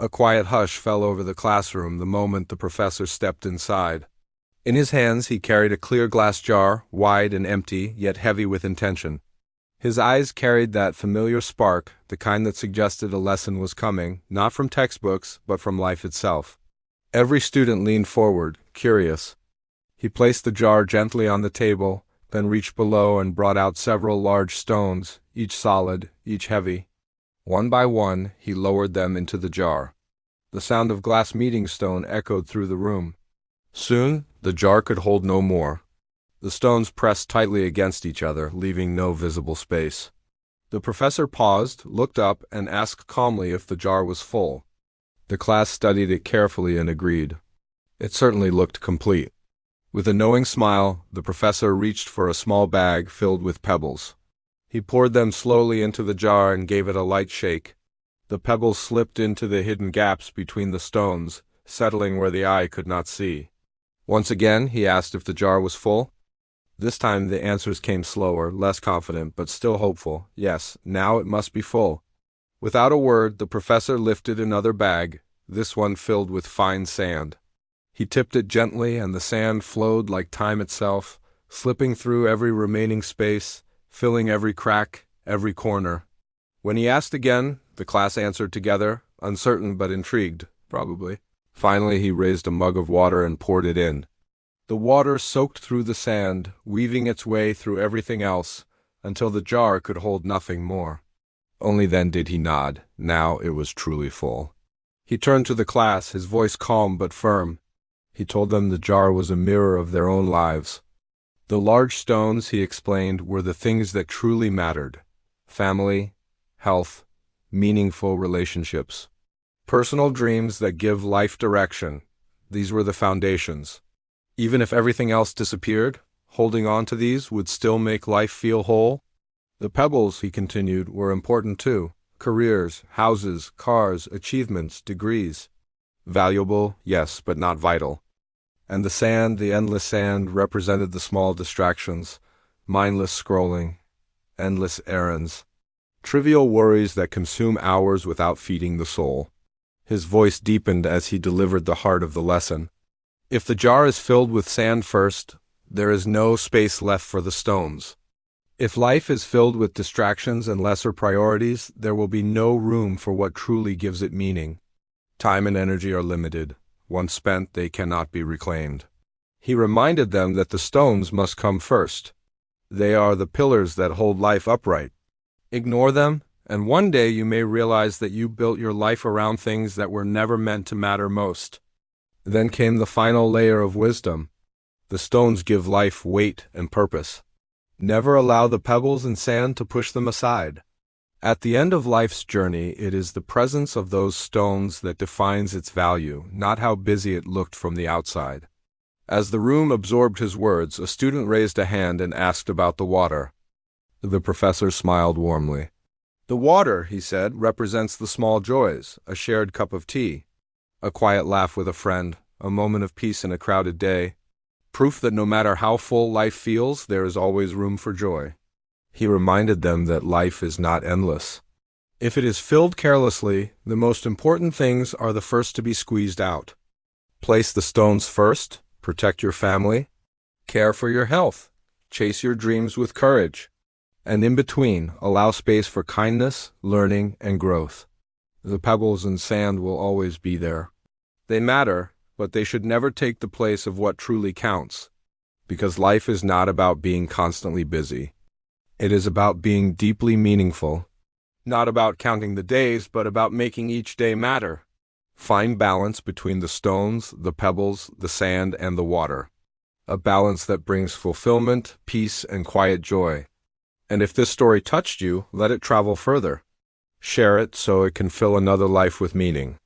A quiet hush fell over the classroom the moment the professor stepped inside. In his hands he carried a clear glass jar, wide and empty, yet heavy with intention. His eyes carried that familiar spark, the kind that suggested a lesson was coming, not from textbooks, but from life itself. Every student leaned forward, curious. He placed the jar gently on the table, then reached below and brought out several large stones, each solid, each heavy. One by one, he lowered them into the jar. The sound of glass meeting stone echoed through the room. Soon, the jar could hold no more. The stones pressed tightly against each other, leaving no visible space. The professor paused, looked up, and asked calmly if the jar was full. The class studied it carefully and agreed. It certainly looked complete. With a knowing smile, the professor reached for a small bag filled with pebbles. He poured them slowly into the jar and gave it a light shake. The pebbles slipped into the hidden gaps between the stones, settling where the eye could not see. Once again, he asked if the jar was full. This time the answers came slower, less confident, but still hopeful. Yes, now it must be full. Without a word, the professor lifted another bag, this one filled with fine sand. He tipped it gently, and the sand flowed like time itself, slipping through every remaining space, filling every crack, every corner. When he asked again, the class answered together, uncertain but intrigued, probably. Finally, he raised a mug of water and poured it in. The water soaked through the sand, weaving its way through everything else, until the jar could hold nothing more. Only then did he nod. Now it was truly full. He turned to the class, his voice calm but firm. He told them the jar was a mirror of their own lives. The large stones, he explained, were the things that truly mattered: family, health, meaningful relationships. Personal dreams that give life direction. These were the foundations. Even if everything else disappeared, holding on to these would still make life feel whole. The pebbles, he continued, were important too. Careers, houses, cars, achievements, degrees. Valuable, yes, but not vital. And the sand, the endless sand, represented the small distractions, mindless scrolling, endless errands, trivial worries that consume hours without feeding the soul. His voice deepened as he delivered the heart of the lesson. If the jar is filled with sand first, there is no space left for the stones. If life is filled with distractions and lesser priorities, there will be no room for what truly gives it meaning. Time and energy are limited. Once spent, they cannot be reclaimed. He reminded them that the stones must come first. They are the pillars that hold life upright. Ignore them, and one day you may realize that you built your life around things that were never meant to matter most. Then came the final layer of wisdom. The stones give life weight and purpose. Never allow the pebbles and sand to push them aside. At the end of life's journey, it is the presence of those stones that defines its value, not how busy it looked from the outside. As the room absorbed his words, a student raised a hand and asked about the water. The professor smiled warmly. The water, he said, represents the small joys, a shared cup of tea, a quiet laugh with a friend, a moment of peace in a crowded day. Proof that no matter how full life feels, there is always room for joy. He reminded them that life is not endless. If it is filled carelessly, the most important things are the first to be squeezed out. Place the stones first, protect your family, care for your health, chase your dreams with courage, and in between, allow space for kindness, learning, and growth. The pebbles and sand will always be there. They matter, but they should never take the place of what truly counts, because life is not about being constantly busy. It is about being deeply meaningful, not about counting the days, but about making each day matter. Find balance between the stones, the pebbles, the sand, and the water. A balance that brings fulfillment, peace, and quiet joy. And if this story touched you, let it travel further. Share it so it can fill another life with meaning.